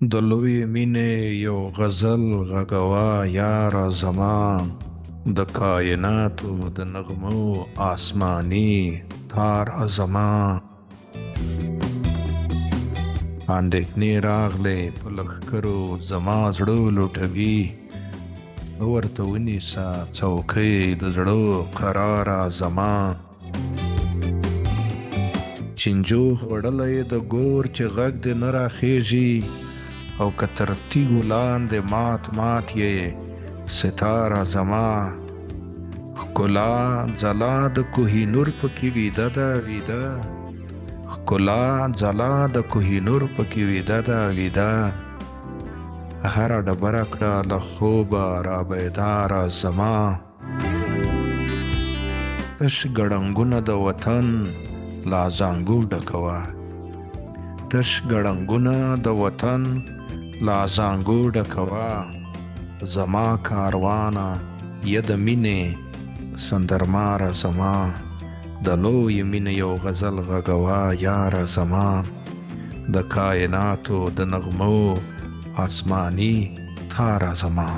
د لوی مینې یو غزل غږوا یاره زما، د کایناتو د نغمو اسماني تاره زما. اندېښنې راغلې په لښکرو زما زړه لوټوي، ورته ونیسه څوکۍ د زړه قراره زما. چنجو خوړلی د ګور چې غږ دې نه راخیږي، او که تر تیږو لاندې مات مات یې ستاره زما. ښکلا ځلا د کوهینور پکې ویده ده ویده، ښکلا ځلا د کوهینور پکې ویده ده ویده. هره ډبره کړه له خوبه را بیداره زما. تش ګړنګونه د وطن له ازانګو ډکوه، تش ګړنګونه د وطن له ازانګو ډکوه. زما کاروانه یه د مینې سندرماره زما، د لوی مینې یو غزل غږوا یاره زما. د کایناتو د نغمو اسماني تاره زما.